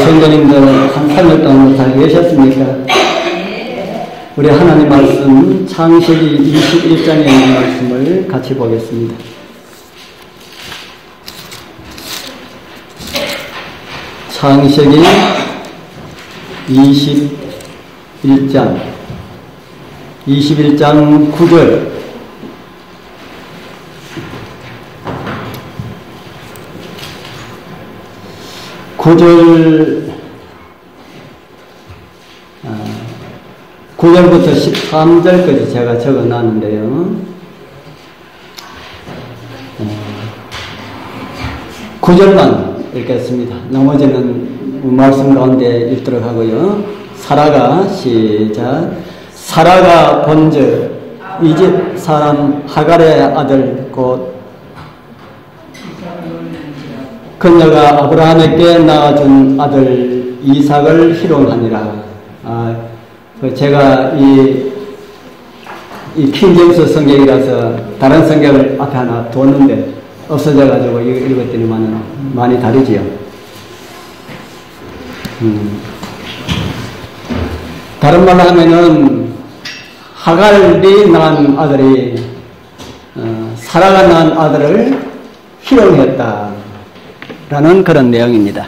성도님들 한 3일 동안 잘 계셨습니까? 우리 하나님 말씀 창세기 21장에 있는 말씀을 같이 보겠습니다. 창세기 21장 9절. 구절부터 13절까지 제가 적어 놨는데요. 9절만 읽겠습니다. 나머지는 말씀 가운데 읽도록 하고요. 사라가 시작. 사라가 본즉 이집 사람 하갈의 아들 곧 그녀가 아브라함에게 낳아준 아들 이삭을 희롱하니라. 제가 이 킹제임스 성경이라서 다른 성경을 앞에 하나 뒀는데 없어져가지고 읽었더니만은 많이 다르지요. 다른 말로 하면은 하갈이 낳은 아들이 사라가 낳은 아들을 희롱했다 라는 그런 내용입니다.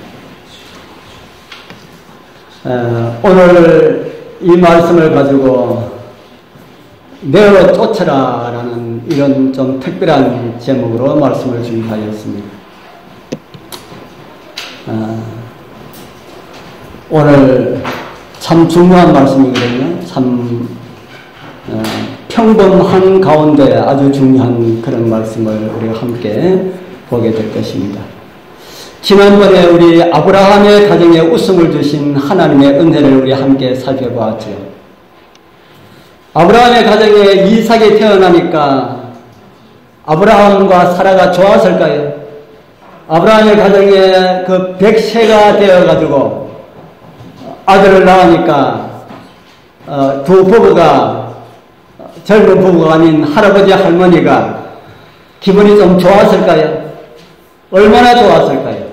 오늘 이 말씀을 가지고 내어 쫓아라 라는 이런 좀 특별한 제목으로 말씀을 준비하였습니다. 오늘 참 중요한 말씀이거든요. 참 평범한 가운데 아주 중요한 그런 말씀을 우리가 함께 보게 될 것입니다. 지난번에 우리 아브라함의 가정에 웃음을 주신 하나님의 은혜를 우리 함께 살펴보았죠. 아브라함의 가정에 이삭이 태어나니까 아브라함과 사라가 좋았을까요? 아브라함의 가정에 그 100세가 되어가지고 아들을 낳으니까 두 부부가 젊은 부부가 아닌 할아버지 할머니가 기분이 좀 좋았을까요? 얼마나 좋았을까요?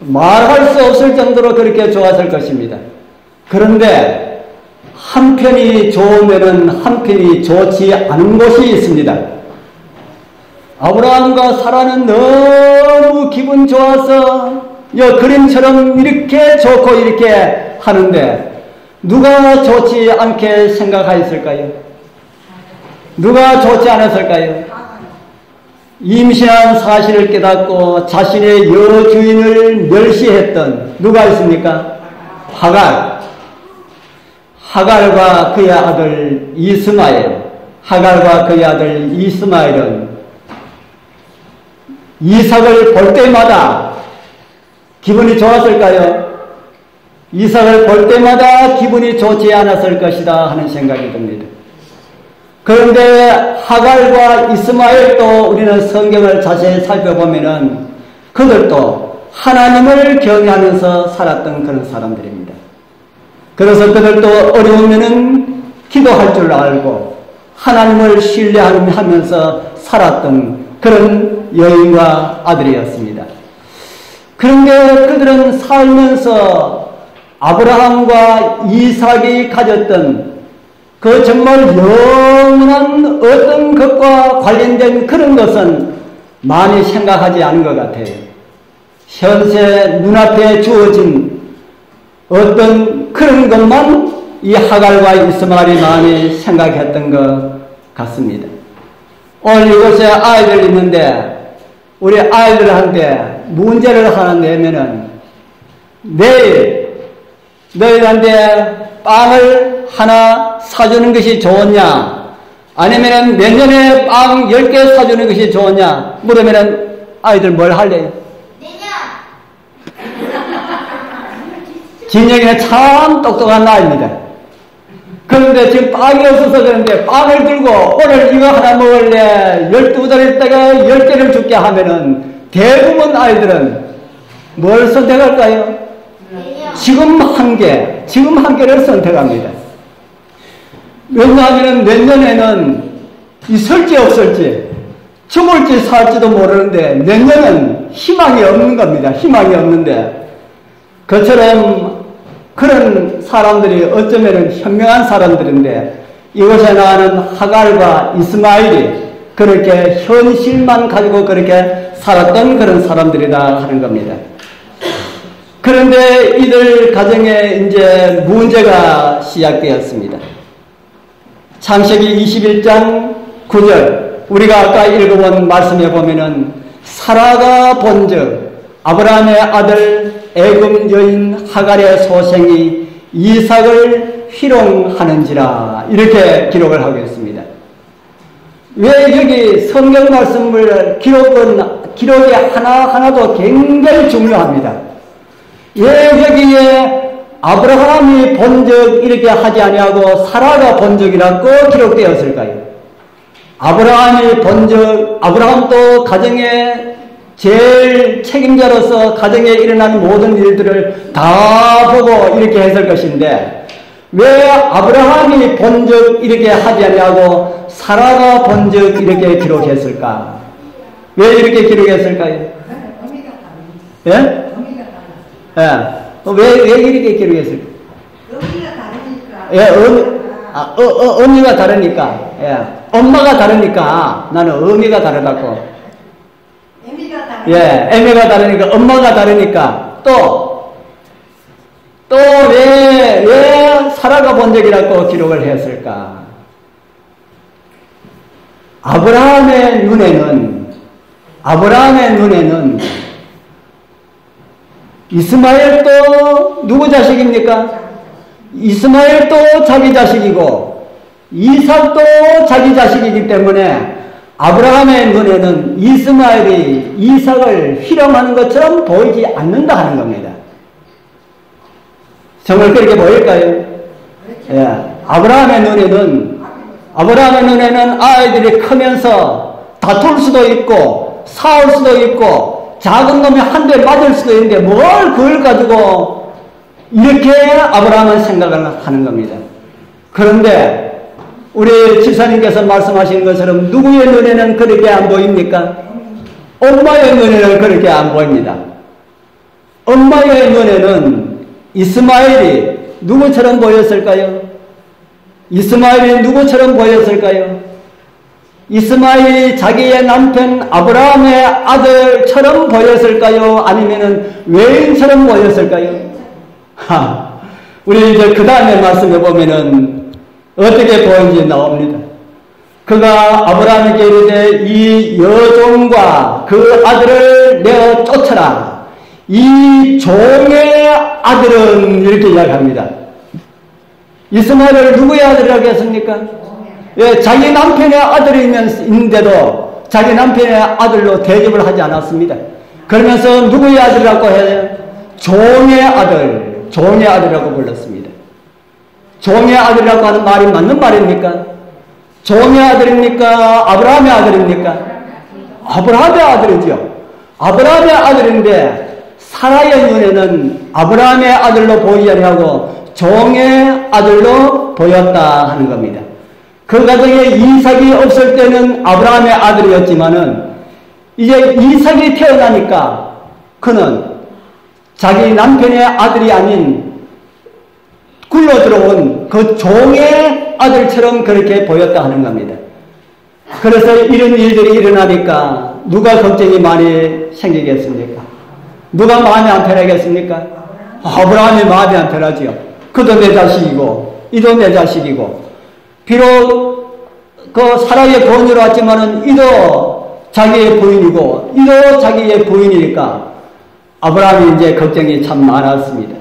말할 수 없을 정도로 그렇게 좋았을 것입니다. 그런데 한편이 좋으면은 한편이 좋지 않은 곳이 있습니다. 아브라함과 사라는 너무 기분 좋아서 그림처럼 이렇게 좋고 이렇게 하는데 누가 좋지 않게 생각하였을까요? 누가 좋지 않았을까요? 임신한 사실을 깨닫고 자신의 여주인을 멸시했던 누가 있습니까? 하갈과 그의 아들 이스마엘. 하갈과 그의 아들 이스마엘은 이삭을 볼 때마다 기분이 좋았을까요? 이삭을 볼 때마다 기분이 좋지 않았을 것이다 하는 생각이 듭니다. 그런데 하갈과 이스마엘도 우리는 성경을 자세히 살펴보면은 그들도 하나님을 경외하면서 살았던 그런 사람들입니다. 그래서 그들도 어려우면은 기도할 줄 알고 하나님을 신뢰하면서 살았던 그런 여인과 아들이었습니다. 그런데 그들은 살면서 아브라함과 이삭이 가졌던 그 정말 영원한 어떤 것과 관련된 그런 것은 많이 생각하지 않은 것 같아요. 현세 눈앞에 주어진 어떤 그런 것만 이 하갈과 이스마엘이 많이 생각했던 것 같습니다. 오늘 이곳에 아이들 있는데 우리 아이들한테 문제를 하나 내면은 내일 너희한테 빵을 하나 사주는 것이 좋으냐 아니면은 내년에 빵 10개 사주는 것이 좋으냐 물으면은 아이들 뭘 할래요? 진영이는 참 똑똑한 아이입니다. 그런데 지금 빵이 없어서 그런데 빵을 들고 오늘 이거 하나 먹을래 12달 있다가 10개를 줄게 하면은 대부분 아이들은 뭘 선택할까요? 지금 한 개를 선택합니다. 왜냐하면 내년에는 있을지 없을지 죽을지 살지도 모르는데 내년은 희망이 없는 겁니다. 희망이 없는데 그처럼 그런 사람들이 어쩌면 현명한 사람들인데 이곳에 나오는 하갈과 이스마엘이 그렇게 현실만 가지고 그렇게 살았던 그런 사람들이다 하는 겁니다. 그런데 이들 가정에 이제 문제가 시작되었습니다. 창세기 21장 9절 우리가 아까 읽어본 말씀에 보면은 사라가 본즉 아브라함의 아들 애굽 여인 하갈의 소생이 이삭을 희롱하는지라 이렇게 기록을 하고 있습니다. 왜 여기 성경 말씀을 기록이 하나하나도 굉장히 중요합니다. 왜 여기에 아브라함이 본적 이렇게 하지 아니하고 사라가 본적이라고 기록되었을까요? 아브라함도 가정의 제일 책임자로서 가정에 일어나는 모든 일들을 다 보고 이렇게 했을 것인데 왜 아브라함이 본적 이렇게 하지 아니하고 사라가 본적 이렇게 기록했을까? 왜 이렇게 기록했을까요? 예? 예. 왜 이렇게 기록했을까? 의미가 다르니까. 예, 의미가 다르니까. 예. 엄마가 다르니까 나는 의미가 다르다고. 의미가 다르니까. 예, 의미가 다르니까, 엄마가 다르니까. 또 왜 사라가 본적이라고 기록을 했을까? 아브라함의 눈에는 이스마엘도 누구 자식입니까? 이스마엘도 자기 자식이고 이삭도 자기 자식이기 때문에 아브라함의 눈에는 이스마엘이 이삭을 희롱하는 것처럼 보이지 않는다 하는 겁니다. 정말 그렇게 보일까요? 예. 아브라함의 눈에는 아이들이 크면서 다툴 수도 있고 싸울 수도 있고 작은 놈이 한 대 맞을 수도 있는데 뭘 그걸 가지고 이렇게 아브라함은 생각을 하는 겁니다. 그런데 우리 지사님께서 말씀하신 것처럼 누구의 눈에는 그렇게 안 보입니까? 엄마의 눈에는 그렇게 안 보입니다. 엄마의 눈에는 이스마엘이 누구처럼 보였을까요? 이스마엘이 누구처럼 보였을까요? 이스마엘이 자기의 남편 아브라함의 아들처럼 보였을까요? 아니면은 외인처럼 보였을까요? 우리 이제 그 다음에 말씀해 보면은 어떻게 보이는지 나옵니다. 그가 아브라함에게 이르되 이 여종과 그 아들을 내어 쫓아라. 이 종의 아들은 이렇게 이야기합니다. 이스마엘을 누구의 아들이라고 했습니까? 예, 자기 남편의 아들이 있는데도 자기 남편의 아들로 대접을 하지 않았습니다. 그러면서 누구의 아들이라고 해요? 종의 아들이라고 불렀습니다. 종의 아들이라고 하는 말이 맞는 말입니까? 종의 아들입니까? 아브라함의 아들입니까? 아브라함의 아들이죠. 아브라함의 아들인데 사라의 눈에는 아브라함의 아들로 보이지 아니하고 종의 아들로 보였다 하는 겁니다. 그 가정에 이삭이 없을 때는 아브라함의 아들이었지만은 이제 이삭이 태어나니까 그는 자기 남편의 아들이 아닌 굴러 들어온 그 종의 아들처럼 그렇게 보였다 하는 겁니다. 그래서 이런 일들이 일어나니까 누가 걱정이 많이 생기겠습니까? 누가 마음이 안 편하겠습니까? 아브라함이 마음이 안 편하지요. 그도 내 자식이고 이도 내 자식이고 비록 그 사라의 본으로 왔지만은 이도 자기의 부인이고 이도 자기의 부인이니까 아브라함이 이제 걱정이 참 많았습니다.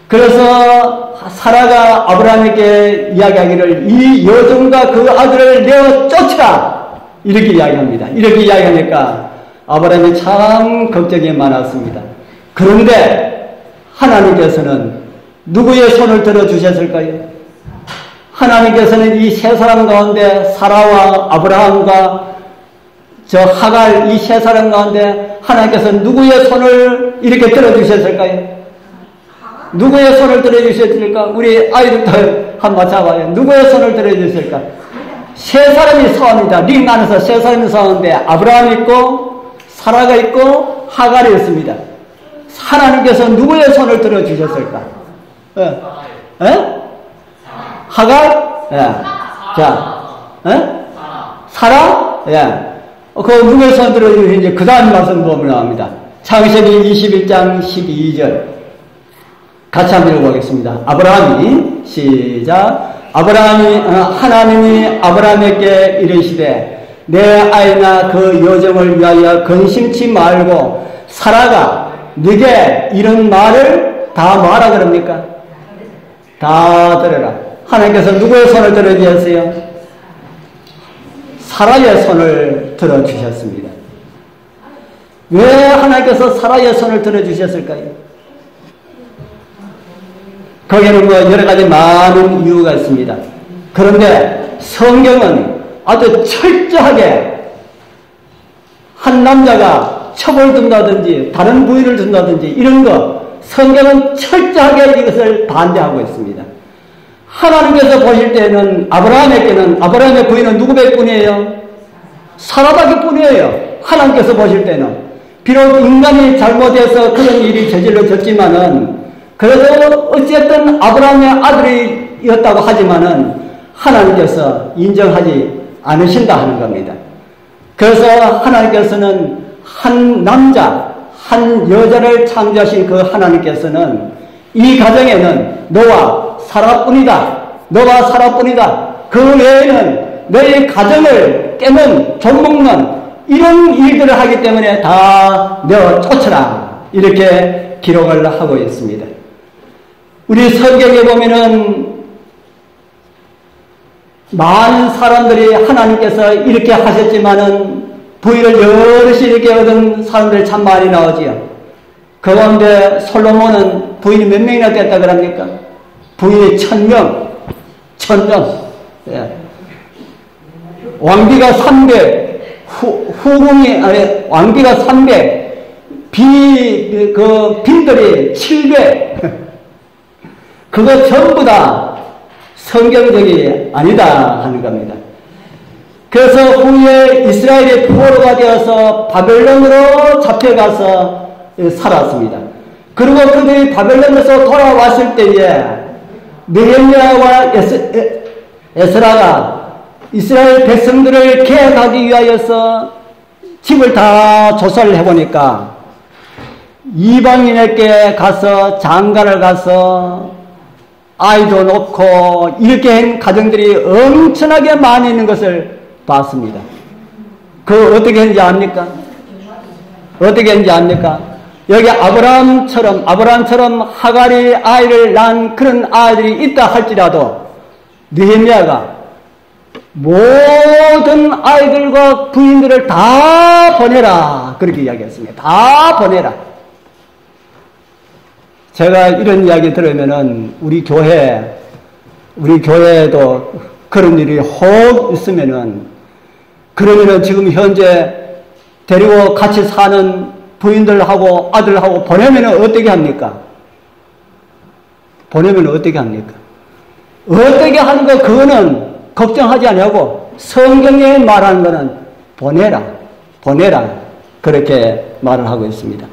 그래서 사라가 아브라함에게 이야기하기를 이 여종과 그 아들을 내어 쫓으라 이렇게 이야기합니다. 이렇게 이야기하니까 아브라함이 참 걱정이 많았습니다. 그런데 하나님께서는 누구의 손을 들어주셨을까요? 하나님께서는 이 세 사람 가운데 사라와 아브라함과 저 하갈 이 세 사람 가운데 하나님께서 누구의 손을 이렇게 들어주셨을까요? 누구의 손을 들어주셨을까? 우리 아이들도 한번 잡아요. 누구의 손을 들어주셨을까? 세 사람이 싸웁니다. 링 안에서 세 사람이 싸우는데 아브라함이 있고 사라가 있고 하갈이 있습니다. 하나님께서 누구의 손을 들어주셨을까? 하갈? 예. 자, 사라? 예. 그 누구의 손을 들어주신지 그 다음 말씀 보면 나옵니다. 창세기 21장 12절. 같이 한번 읽어보겠습니다. 아브라함이, 시작. 하나님이 아브라함에게 이르시되, 내 아이나 그 여정을 위하여 근심치 말고, 사라가 네게 이런 말을 다 뭐하라 그럽니까? 다 들어라. 하나님께서 누구의 손을 들어주셨어요? 사라의 손을 들어주셨습니다. 왜 하나님께서 사라의 손을 들어주셨을까요? 거기에는 뭐 여러 가지 많은 이유가 있습니다. 그런데 성경은 아주 철저하게 한 남자가 첩을 둔다든지 다른 부인을 둔다든지 이런 거 성경은 철저하게 이것을 반대하고 있습니다. 하나님께서 보실 때는 아브라함의 부인은 누구밖에 뿐이에요? 사라밖에 뿐이에요. 하나님께서 보실 때는 비록 인간이 잘못해서 그런 일이 저질러졌지만은 그래도 어쨌든 아브라함의 아들이었다고 하지만은 하나님께서 인정하지 않으신다 하는 겁니다. 그래서 하나님께서는 한 남자, 한 여자를 창조하신 그 하나님께서는 이 가정에는 너와 사라뿐이다. 너와 사라뿐이다. 그 외에는 너의 가정을 깨는, 좀먹는 이런 일들을 하기 때문에 다 내어 쫓아라. 이렇게 기록을 하고 있습니다. 우리 성경에 보면은 많은 사람들이 하나님께서 이렇게 하셨지만은 부인을 여럿이 이렇게 얻은 사람들이 참 많이 나오지요. 그 가운데 솔로몬은 부인이 몇 명이나 됐다 그럽니까? 부인이 1000명. 예. 왕비가 300, 왕비가 300, 빈들이 700. 그거 전부 다 성경적이 아니다 하는 겁니다. 그래서 후에 이스라엘이 포로가 되어서 바벨론으로 잡혀가서 살았습니다. 그리고 그들이 바벨론에서 돌아왔을 때에 느헤미야와 에스라가 이스라엘 백성들을 개혁하기 위하여서 집을 다 조사를 해보니까 이방인에게 가서 장가를 가서 아이도 놓고 이렇게 한 가정들이 엄청나게 많이 있는 것을 봤습니다. 그 어떻게 했는지 압니까? 어떻게 했는지 압니까? 여기 아브라함처럼 하갈이 아이를 낳은 그런 아이들이 있다 할지라도 느헤미야가 모든 아이들과 부인들을 다 보내라. 그렇게 이야기했습니다. 다 보내라. 제가 이런 이야기 들으면은 우리 교회에도 그런 일이 혹 있으면은 그러면은 지금 현재 데리고 같이 사는 부인들하고 아들하고 보내면은 어떻게 합니까? 보내면은 어떻게 합니까? 어떻게 하는 거 그거는 걱정하지 않냐고 성경에 말하는 거는 보내라 그렇게 말을 하고 있습니다.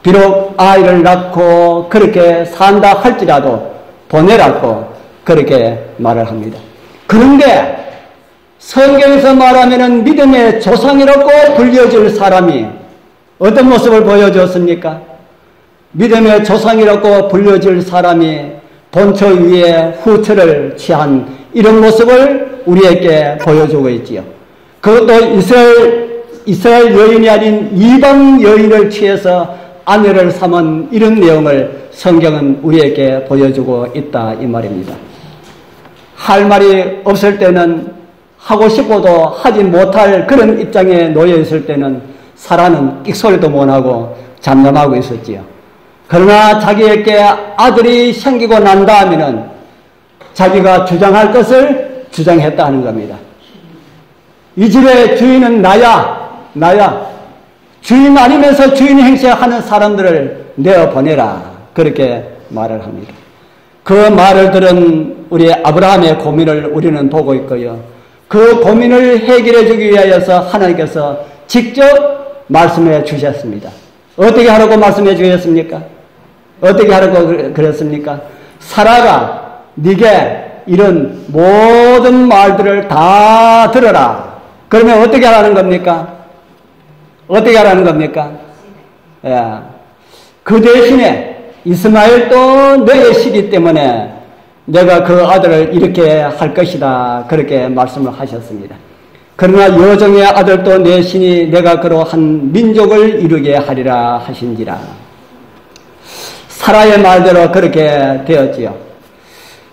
비록 아이를 낳고 그렇게 산다 할지라도 보내라고 그렇게 말을 합니다. 그런데 성경에서 말하면은 믿음의 조상이라고 불려질 사람이 어떤 모습을 보여줬습니까? 믿음의 조상이라고 불려질 사람이 본처 위에 후처를 취한 이런 모습을 우리에게 보여주고 있지요. 그것도 이스라엘 여인이 아닌 이방 여인을 취해서 아내를 삼은 이런 내용을 성경은 우리에게 보여주고 있다 이 말입니다. 할 말이 없을 때는 하고 싶어도 하지 못할 그런 입장에 놓여 있을 때는 사라는 끽소리도 못하고 잠잠하고 있었지요. 그러나 자기에게 아들이 생기고 난 다음에는 자기가 주장할 것을 주장했다 하는 겁니다. 이 집의 주인은 나야. 주인 아니면서 주인 행세하는 사람들을 내어보내라. 그렇게 말을 합니다. 그 말을 들은 우리 아브라함의 고민을 우리는 보고 있고요. 그 고민을 해결해 주기 위하여서 하나님께서 직접 말씀해 주셨습니다. 어떻게 하라고 말씀해 주셨습니까? 어떻게 하라고 그랬습니까? 사라가 네게 이런 모든 말들을 다 들어라. 그러면 어떻게 하라는 겁니까? 어떻게 하라는 겁니까? 예. 그 대신에 이스마엘도 너의 시기 때문에 내가 그 아들을 이렇게 할 것이다. 그렇게 말씀을 하셨습니다. 그러나 여종의 아들도 내 신이 내가 그로 한 민족을 이루게 하리라 하신지라. 사라의 말대로 그렇게 되었지요.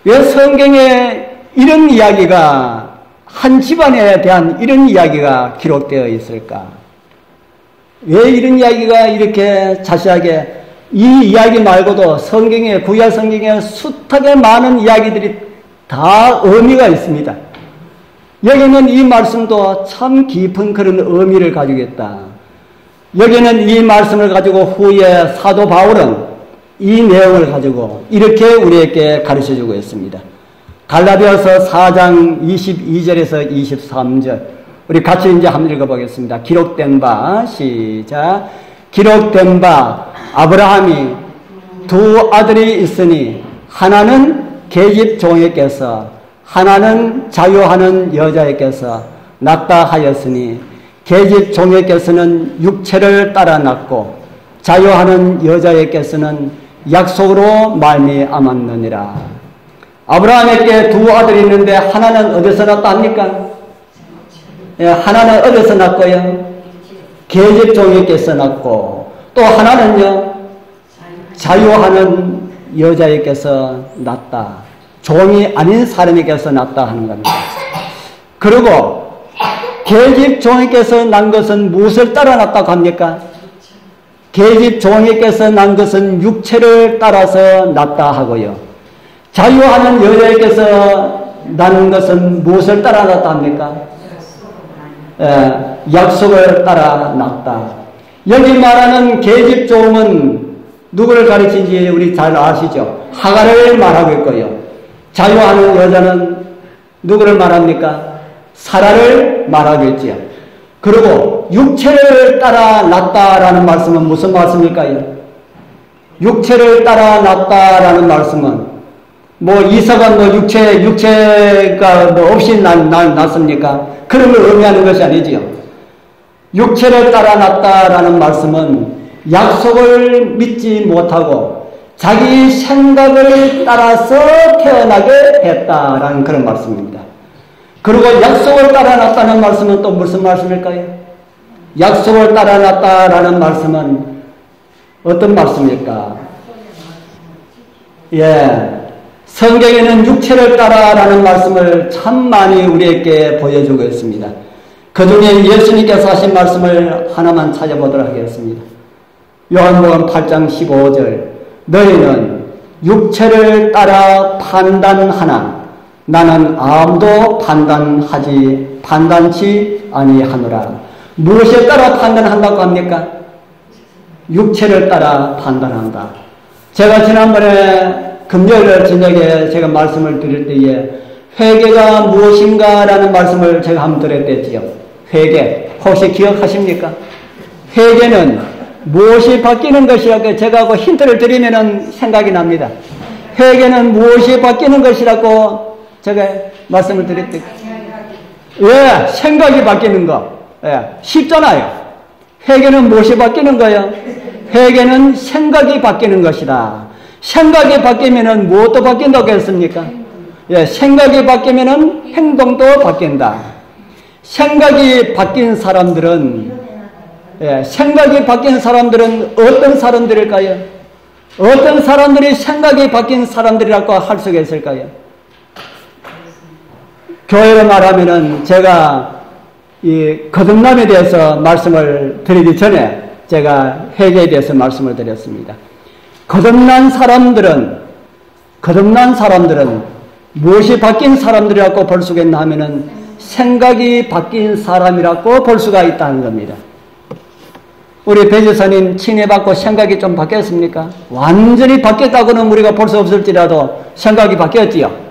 왜 성경에 이런 이야기가, 한 집안에 대한 이런 이야기가 기록되어 있을까? 왜 이런 이야기가 이렇게 자세하게, 이 이야기 말고도 성경에, 구약 성경에 숱하게 많은 이야기들이 다 의미가 있습니다. 여기는 이 말씀도 참 깊은 그런 의미를 가지고 있다. 여기는 이 말씀을 가지고 후에 사도 바울은 이 내용을 가지고 이렇게 우리에게 가르쳐주고 있습니다. 갈라디아서 4장 22절에서 23절 우리 같이 이제 한번 읽어보겠습니다. 기록된 바, 시작. 기록된 바 아브라함이 두 아들이 있으니 하나는 계집 종에게서 하나는 자유하는 여자에게서 낳다 하였으니 계집 종에게서는 육체를 따라 낳고 자유하는 여자에게서는 약속으로 말미암았느니라. 아브라함에게 두 아들이 있는데 하나는 어디서 낳다 합니까? 예, 하나는 어디서 낳고요? 계집 종에게서 낳고 또 하나는요 자유하는 여자에게서 낳다. 종이 아닌 사람에게서 낳다 하는 겁니다. 그리고 계집 종에게서 난 것은 무엇을 따라 낳다고 합니까? 계집 종에게서 난 것은 육체를 따라서 낳다 하고요. 자유하는 여자에게서 난 것은 무엇을 따라 낳다 합니까? 약속을 따라 낳다. 여기 말하는 계집 종은 누구를 가르치는지 우리 잘 아시죠? 하갈을 말하고 있고요. 자유하는 여자는 누구를 말합니까? 사라를 말하고 있지요. 그리고 육체를 따라 낳다라는 말씀은 무슨 말씀일까요? 육체를 따라 낳다라는 말씀은 뭐 이삭은 뭐 육체가 뭐 없이 낳습니까? 그런 걸 의미하는 것이 아니지요. 육체를 따라 낳다라는 말씀은 약속을 믿지 못하고 자기 생각을 따라서 태어나게 했다라는 그런 말씀입니다. 그리고 약속을 따라 낳았다는 말씀은 또 무슨 말씀일까요? 약속을 따라 낳았다라는 말씀은 어떤 말씀일까? 예. 성경에는 육체를 따라라는 말씀을 참 많이 우리에게 보여주고 있습니다. 그 중에 예수님께서 하신 말씀을 하나만 찾아보도록 하겠습니다. 요한복음 8장 15절 너희는 육체를 따라 판단하나 나는 아무도 판단치 아니하노라. 무엇에 따라 판단한다고 합니까? 육체를 따라 판단한다. 제가 지난번에 금요일 저녁에 제가 말씀을 드릴 때에 회개가 무엇인가라는 말씀을 제가 한번 드렸댔지요. 회개. 혹시 기억하십니까? 회개는 무엇이 바뀌는 것이라고 제가 그 힌트를 드리면은 생각이 납니다. 회개는 무엇이 바뀌는 것이라고 제가 말씀을 드렸대. 예, 생각이 바뀌는 거. 예, 쉽잖아요. 회개는 무엇이 바뀌는 거예요? 회개는 생각이 바뀌는 것이다. 생각이 바뀌면은 무엇도 바뀐다고 했습니까? 예, 생각이 바뀌면은 행동도 바뀐다. 생각이 바뀐 사람들은 생각이 바뀐 사람들은 어떤 사람들일까요? 어떤 사람들이 생각이 바뀐 사람들이라고 할 수가 있을까요? 교회로 말하면은 제가 이 거듭남에 대해서 말씀을 드리기 전에 제가 회개에 대해서 말씀을 드렸습니다. 거듭난 사람들은 무엇이 바뀐 사람들이라고 볼 수가 있나 하면은 생각이 바뀐 사람이라고 볼 수가 있다는 겁니다. 우리 배지사님 친애받고 생각이 좀 바뀌었습니까? 완전히 바뀌었다고는 우리가 볼 수 없을지라도 생각이 바뀌었지요.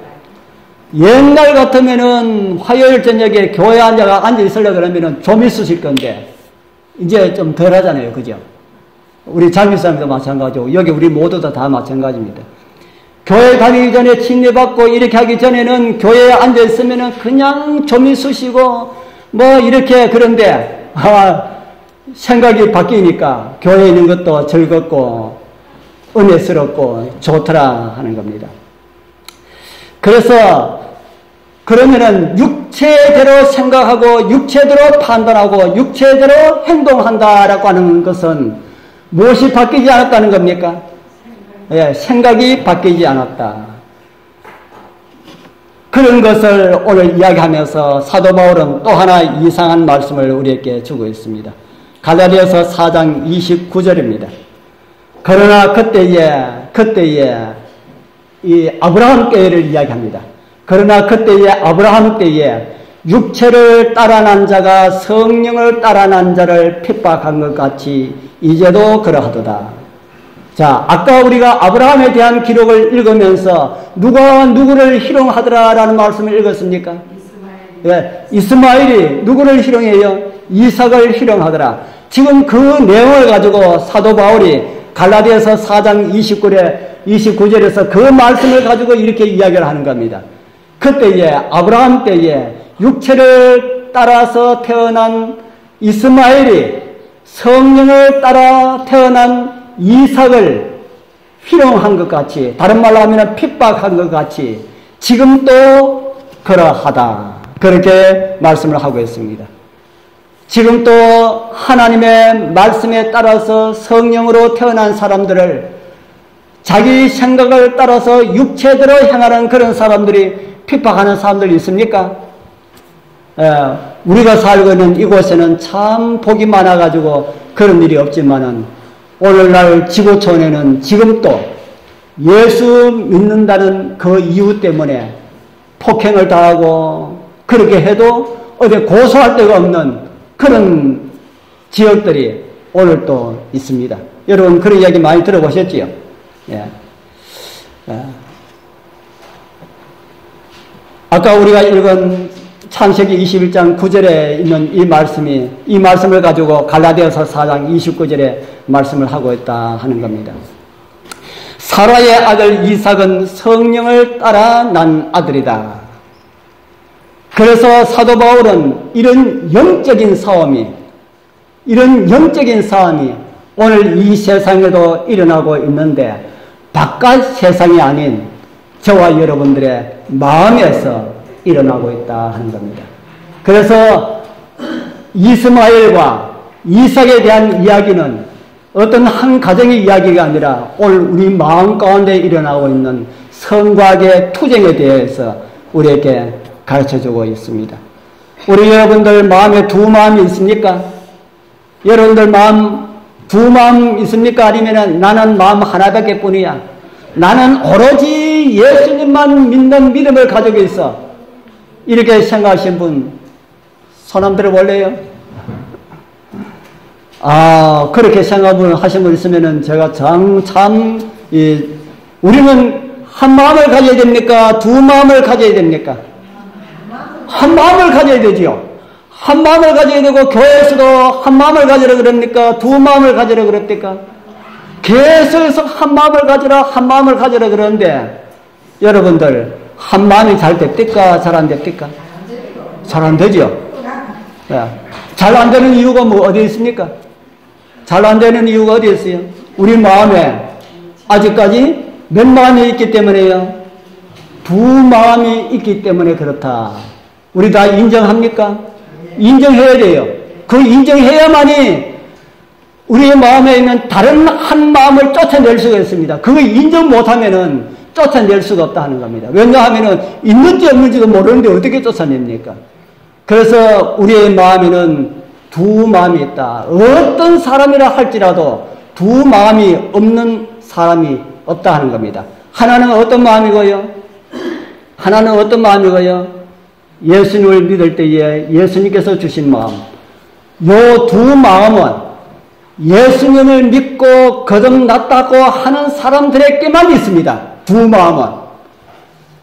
옛날 같으면은 화요일 저녁에 교회 앉아 있으려고 그러면은 좀 있으실 건데 이제 좀 덜 하잖아요. 그죠? 우리 장미사님도 마찬가지고 여기 우리 모두도 다 마찬가지입니다. 교회 다니기 전에 침례받고 이렇게 하기 전에는 교회에 앉아있으면 그냥 좀이 쑤시고 뭐 이렇게 그런데 생각이 바뀌니까 교회에 있는 것도 즐겁고 은혜스럽고 좋더라 하는 겁니다. 그래서 그러면은 육체대로 생각하고 육체대로 판단하고 육체대로 행동한다라고 하는 것은 무엇이 바뀌지 않았다는 겁니까? 예, 생각이 바뀌지 않았다. 그런 것을 오늘 이야기하면서 사도 바울은 또 하나 이상한 말씀을 우리에게 주고 있습니다. 갈라디아서 4장 29절입니다. 그러나 그때에 이 아브라함 때를 이야기합니다. 그러나 그때에 아브라함 때에 육체를 따라 난 자가 성령을 따라 난 자를 핍박한 것 같이 이제도 그러하도다. 자, 아까 우리가 아브라함에 대한 기록을 읽으면서 누가 누구를 희롱하더라라는 말씀을 읽었습니까? 예, 이스마엘이 누구를 희롱해요? 이삭을 희롱하더라. 지금 그 내용을 가지고 사도 바울이 갈라디아서 4장 29절에서 그 말씀을 가지고 이렇게 이야기를 하는 겁니다. 그때에 아브라함 때에 육체를 따라서 태어난 이스마엘이 성령을 따라 태어난 이삭을 희롱한 것 같이, 다른 말로 하면 핍박한 것 같이 지금도 그러하다. 그렇게 말씀을 하고 있습니다. 지금도 하나님의 말씀에 따라서 성령으로 태어난 사람들을 자기 생각을 따라서 육체대로 행하는 그런 사람들이 핍박하는 사람들이 있습니까? 우리가 살고 있는 이곳에는 참 복이 많아가지고 그런 일이 없지만은 오늘날 지구촌에는 지금도 예수 믿는다는 그 이유 때문에 폭행을 당하고 그렇게 해도 어디 고소할 데가 없는 그런 지역들이 오늘도 있습니다. 여러분 그런 이야기 많이 들어보셨지요? 예. 아까 우리가 읽은 창세기 21장 9절에 있는 이 말씀을 가지고 갈라디아서 4장 29절에 말씀을 하고 있다 하는 겁니다. 사라의 아들 이삭은 성령을 따라 난 아들이다. 그래서 사도 바울은 이런 영적인 싸움이 오늘 이 세상에도 일어나고 있는데 바깥 세상이 아닌 저와 여러분들의 마음에서 일어나고 있다 하는 겁니다. 그래서 이스마엘과 이삭에 대한 이야기는 어떤 한 가정의 이야기가 아니라 오늘 우리 마음 가운데 일어나고 있는 성곽의 투쟁에 대해서 우리에게 가르쳐주고 있습니다. 우리 여러분들 마음에 두 마음이 있습니까? 여러분들 마음 두 마음 있습니까? 아니면 나는 마음 하나밖에 뿐이야. 나는 오로지 예수님만 믿는 믿음을 가지고 있어. 이렇게 생각하신 분 손 한번 들어볼래요? 그렇게 생각하신 분 있으면은 제가 우리는 한 마음을 가져야 됩니까? 두 마음을 가져야 됩니까? 한 마음을 가져야 되지요. 한 마음을 가져야 되고 교회에서도 한 마음을 가지라 그럽니까? 두 마음을 가지라 그럽니까? 계속해서 한 마음을 가지라 그러는데 여러분들 한 마음이 잘 됩니까? 잘 안 됩니까? 잘 안 되죠. 잘 안 되는 이유가 어디에 있습니까? 잘 안 되는 이유가 어디에 있어요? 우리 마음에 아직까지 몇 마음이 있기 때문에요? 두 마음이 있기 때문에 그렇다. 우리 다 인정합니까? 인정해야 돼요. 그 인정해야만이 우리의 마음에 있는 다른 한 마음을 쫓아낼 수가 있습니다. 그거 인정 못하면은 쫓아낼 수가 없다 하는 겁니다. 왜냐하면은 있는지 없는지도 모르는데 어떻게 쫓아냅니까? 그래서 우리의 마음에는 두 마음이 있다. 어떤 사람이라 할지라도 두 마음이 없는 사람이 없다 하는 겁니다. 하나는 어떤 마음이고요? 예수님을 믿을 때에 예수님께서 주신 마음. 요 두 마음은 예수님을 믿고 거듭났다고 하는 사람들에게만 있습니다. 두 마음은.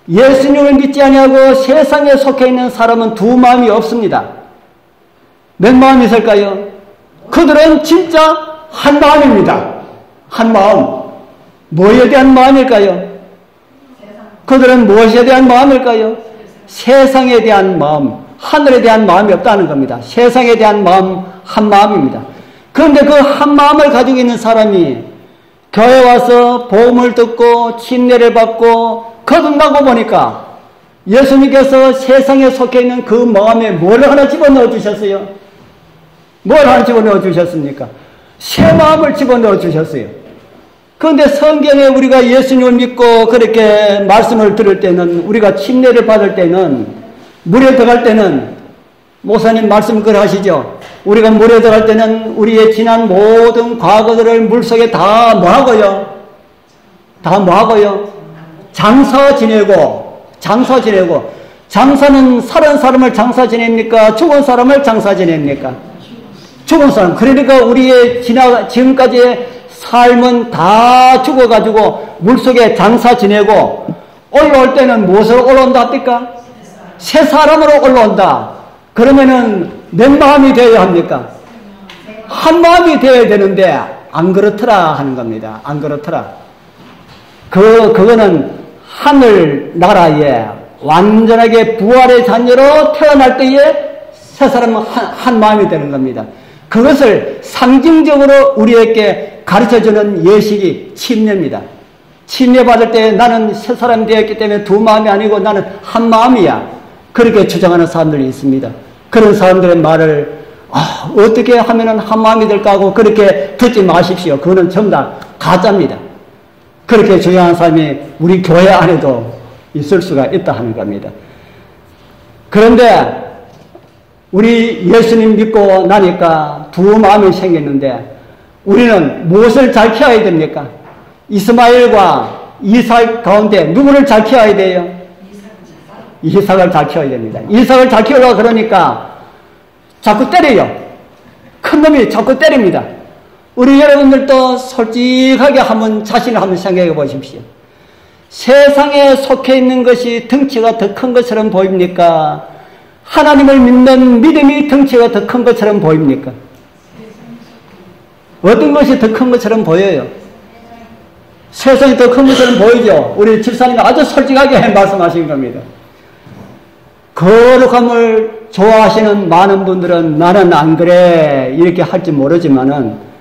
예수님을 믿지 아니하고 세상에 속해 있는 사람은 두 마음이 없습니다. 몇 마음이 있을까요? 그들은 진짜 한 마음입니다. 한 마음. 뭐에 대한 마음일까요? 그들은 무엇에 대한 마음일까요? 세상에 대한 마음, 하늘에 대한 마음이 없다는 겁니다. 세상에 대한 마음, 한 마음입니다. 그런데 그 한 마음을 가지고 있는 사람이 교회 와서 복음을 듣고 침례를 받고 거듭나고 보니까 예수님께서 세상에 속해 있는 그 마음에 뭘 하나 집어넣어 주셨어요? 뭘 하나 집어넣어 주셨습니까? 새 마음을 집어넣어 주셨어요. 그런데 성경에 우리가 예수님을 믿고 그렇게 말씀을 들을 때는, 우리가 침례를 받을 때는, 물에 들어갈 때는, 목사님 말씀 그걸 하시죠? 우리가 물에 들어갈 때는 우리의 지난 모든 과거들을 물속에 다 뭐하고요? 다 뭐하고요? 장사 지내고. 장사는 살은 사람을 장사 지냅니까? 죽은 사람을 장사 지냅니까? 죽은 사람. 그러니까 우리의 지금까지의 삶은 다 죽어가지고 물속에 장사 지내고, 올라올 때는 무엇으로 올라온다 합니까? 새 사람으로 올라온다. 그러면은 몇 마음이 되어야 합니까? 한 마음이 되어야 되는데 안 그렇더라 하는 겁니다. 안 그렇더라. 그거는 하늘 나라에 완전하게 부활의 자녀로 태어날 때에 새 사람은 한 마음이 되는 겁니다. 그것을 상징적으로 우리에게 가르쳐주는 예식이 침례입니다. 침례 받을 때 나는 새 사람이 되었기 때문에 두 마음이 아니고 나는 한 마음이야. 그렇게 주장하는 사람들이 있습니다. 그런 사람들의 말을 어떻게 하면 한 마음이 될까 하고 그렇게 듣지 마십시오. 그거는 전부 다 가짜입니다. 그렇게 주장하는 사람이 우리 교회 안에도 있을 수가 있다 하는 겁니다. 그런데 우리 예수님 믿고 나니까 두 마음이 생겼는데 우리는 무엇을 잘 키워야 됩니까? 이스마엘과 이삭 가운데 누구를 잘 키워야 돼요? 이삭을 잘 키워야 됩니다. 이삭을 잘 키우려고 그러니까 자꾸 때려요. 큰 놈이 자꾸 때립니다. 우리 여러분들도 솔직하게 자신을 한번 생각해 보십시오. 세상에 속해 있는 것이 덩치가 더 큰 것처럼 보입니까? 하나님을 믿는 믿음이 덩치가 더 큰 것처럼 보입니까? 어떤 것이 더 큰 것처럼 보여요? 세상이 더 큰 것처럼 보이죠? 우리 집사님이 아주 솔직하게 말씀하신 겁니다. 거룩함을 좋아하시는 많은 분들은 나는 안 그래 이렇게 할지 모르지만은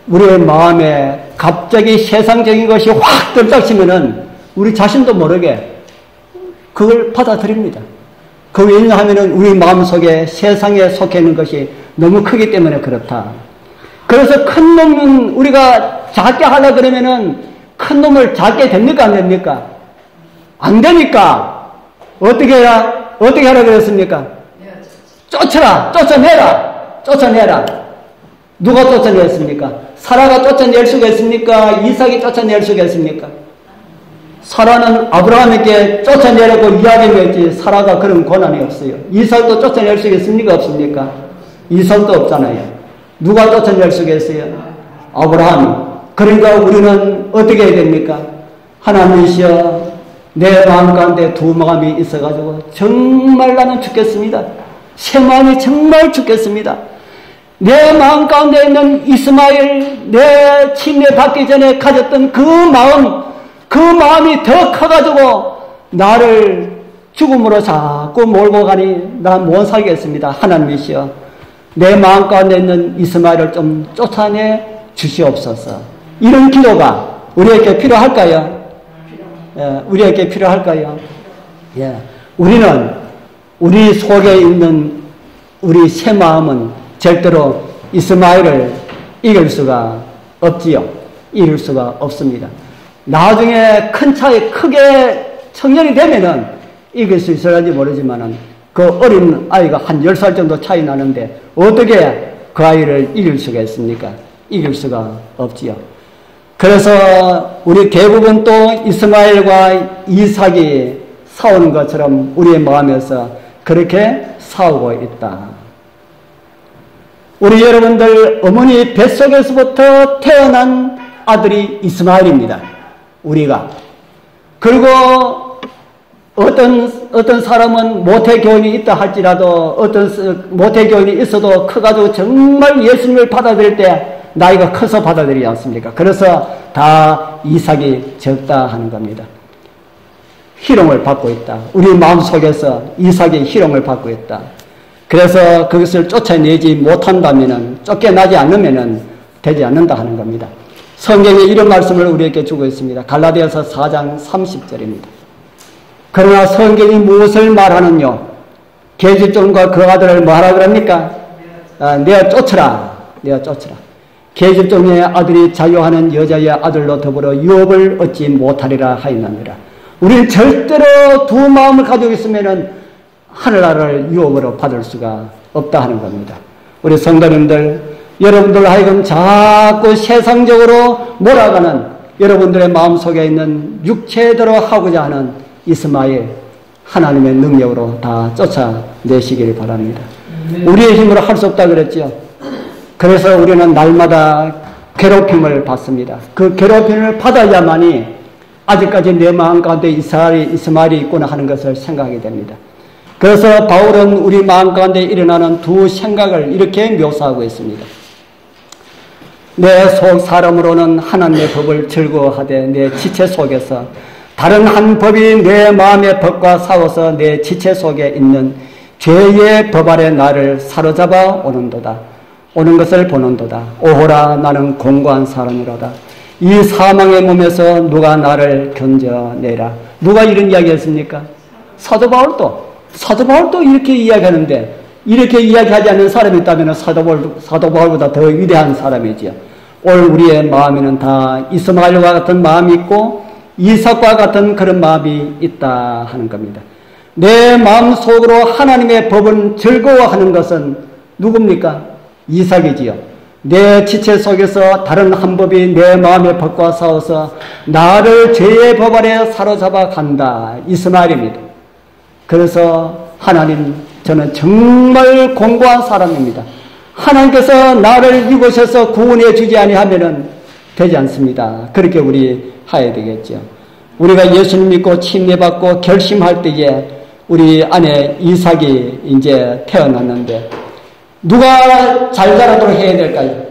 우리의 마음에 갑자기 세상적인 것이 확 들썩치면은 우리 자신도 모르게 그걸 받아들입니다. 그 왜냐하면은 우리 마음속에 세상에 속해 있는 것이 너무 크기 때문에 그렇다. 그래서 큰 놈은 우리가 작게 하려 그러면은 큰 놈을 작게 됩니까? 안 됩니까? 안 되니까 어떻게 하라 그랬습니까? 쫓아내라. 누가 쫓아냈습니까? 사라가 쫓아낼 수가 있습니까? 이삭이 쫓아낼 수가 있습니까? 사라는 아브라함에게 쫓아내라고 이야기했지 사라가 그런 권한이 없어요. 이삭도 쫓아낼 수 있습니까? 없습니까? 이삭도 없잖아요. 누가 쫓아낼 수가 있어요? 아브라함이. 그러니까 우리는 어떻게 해야 됩니까? 하나님이시여 내 마음 가운데 두 마음이 있어가지고 정말 나는 죽겠습니다. 새 마음이 정말 죽겠습니다. 내 마음 가운데 있는 이스마엘, 내 침례 받기 전에 가졌던 그 마음이 더 커가지고 나를 죽음으로 자꾸 몰고 가니 난 못 살겠습니다. 하나님이시여 내 마음 가운데 있는 이스마엘을 좀 쫓아내 주시옵소서. 이런 기도가 우리에게 필요할까요? 예, 우리에게 필요할까요? 예, 우리는 우리 속에 있는 우리 새 마음은 절대로 이스마엘을 이길 수가 없지요. 이길 수가 없습니다. 나중에 큰 차이 크게 청년이 되면은 이길 수 있을지 모르지만은 그 어린 아이가 한 10살 정도 차이 나는데 어떻게 그 아이를 이길 수가 있습니까? 이길 수가 없지요. 그래서 우리 대부분 또 이스마엘과 이삭이 싸우는 것처럼 우리의 마음에서 그렇게 싸우고 있다. 우리 여러분들 어머니 뱃속에서부터 태어난 아들이 이스마엘입니다. 우리가. 그리고 어떤 사람은 모태교인이 있다 할지라도 어떤 모태교인이 있어도 커가지고 정말 예수님을 받아들일 때 나이가 커서 받아들이지 않습니까? 그래서 다 이삭이 적다 하는 겁니다. 희롱을 받고 있다. 우리 마음속에서 이삭이 희롱을 받고 있다. 그래서 그것을 쫓아내지 못한다면은, 쫓겨나지 않으면은 되지 않는다 하는 겁니다. 성경에 이런 말씀을 우리에게 주고 있습니다. 갈라디아서 4장 30절입니다. 그러나 성경이 무엇을 말하느냐? 계집종과 그 아들을 뭐하라 그럽니까? 내어 쫓으라. 내어 쫓으라. 계집종의 아들이 자유하는 여자의 아들로 더불어 유업을 얻지 못하리라 하였느니라. 우리는 절대로 두 마음을 가지고 있으면은 하늘나라를 유업으로 받을 수가 없다 하는 겁니다. 우리 성도님들, 여러분들 하여금 자꾸 세상적으로 몰아가는 여러분들의 마음속에 있는 육체대로 하고자 하는 이스마엘, 하나님의 능력으로 다 쫓아내시길 바랍니다. 우리의 힘으로 할 수 없다 그랬죠. 그래서 우리는 날마다 괴롭힘을 받습니다. 그 괴롭힘을 받아야만이 아직까지 내 마음 가운데 이스마엘이 있구나 하는 것을 생각하게 됩니다. 그래서 바울은 우리 마음 가운데 일어나는 두 생각을 이렇게 묘사하고 있습니다. 내 속 사람으로는 하나님의 법을 즐거워하되 내 지체 속에서 다른 한 법이 내 마음의 법과 싸워서 내 지체 속에 있는 죄의 법 아래 나를 사로잡아 오는 것을 보는도다. 오호라 나는 공고한 사람이로다. 이 사망의 몸에서 누가 나를 견뎌내라. 누가 이런 이야기 했습니까? 사도 바울도 이렇게 이야기하는데, 이렇게 이야기하지 않는 사람이 있다면 사도 바울보다 더 위대한 사람이지요. 오늘 우리의 마음에는 다 이스마엘과 같은 마음이 있고 이삭과 같은 그런 마음이 있다 하는 겁니다. 내 마음 속으로 하나님의 법은 즐거워하는 것은 누굽니까? 이삭이지요. 내 지체 속에서 다른 한 법이 내 마음의 법과 싸워서 나를 죄의 법 아래 사로잡아 간다. 이스마엘입니다. 그래서 하나님, 저는 정말 공고한 사람입니다. 하나님께서 나를 이곳에서 구원해 주지 아니하면은 되지 않습니다. 그렇게 우리 해야 되겠죠. 우리가 예수님 믿고 침례받고 결심할 때에 우리 안에 이삭이 이제 태어났는데 누가 잘 자라도록 해야 될까요?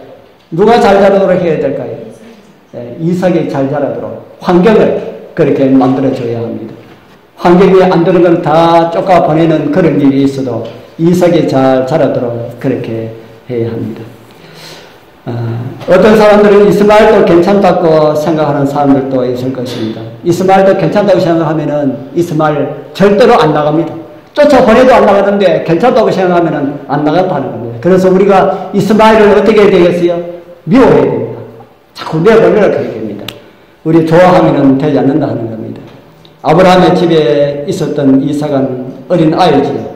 누가 잘 자라도록 해야 될까요? 이삭이 잘 자라도록 환경을 그렇게 만들어줘야 합니다. 환경이 안 되는 건 다 쫓아 보내는 그런 일이 있어도 이삭이 잘 자라도록 그렇게 해야 합니다. 어떤 사람들은 이스마엘도 괜찮다고 생각하는 사람들도 있을 것입니다. 이스마엘도 괜찮다고 생각하면은 이스마엘 절대로 안 나갑니다. 쫓아보내도 안 나가는데 괜찮다고 생각하면은 안 나간다는 겁니다. 그래서 우리가 이스마엘을 어떻게 해야 되겠어요? 미워해야 됩니다. 자꾸 내버려야 됩니다. 우리 좋아하면은 되지 않는다 하는 겁니다. 아브라함의 집에 있었던 이삭은 어린 아이지요.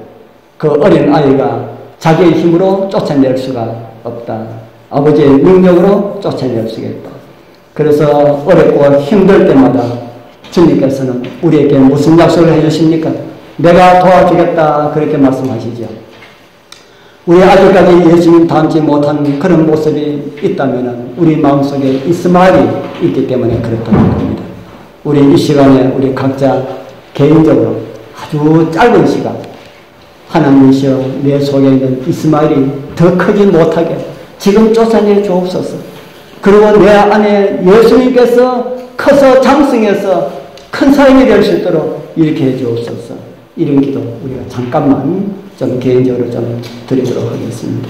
그 어린 아이가 자기의 힘으로 쫓아낼 수가 없다. 아버지의 능력으로 쫓아낼 수가 있다. 그래서 어렵고 힘들 때마다 주님께서는 우리에게 무슨 약속을 해주십니까? 내가 도와주겠다 그렇게 말씀하시죠. 우리 아직까지 예수님 닮지 못한 그런 모습이 있다면 우리 마음속에 이스마엘이 있기 때문에 그렇다는 겁니다. 우리 이 시간에 우리 각자 개인적으로 아주 짧은 시간 하나님이시여 내 속에 있는 이스마엘이 더 크지 못하게 지금 쫓아내 주옵소서. 그리고 내 안에 예수님께서 커서 장성해서 큰 사람이 될 수 있도록 이렇게 해 주옵소서. 이런 기도 우리가 잠깐만 좀 개인적으로 좀 드리도록 하겠습니다.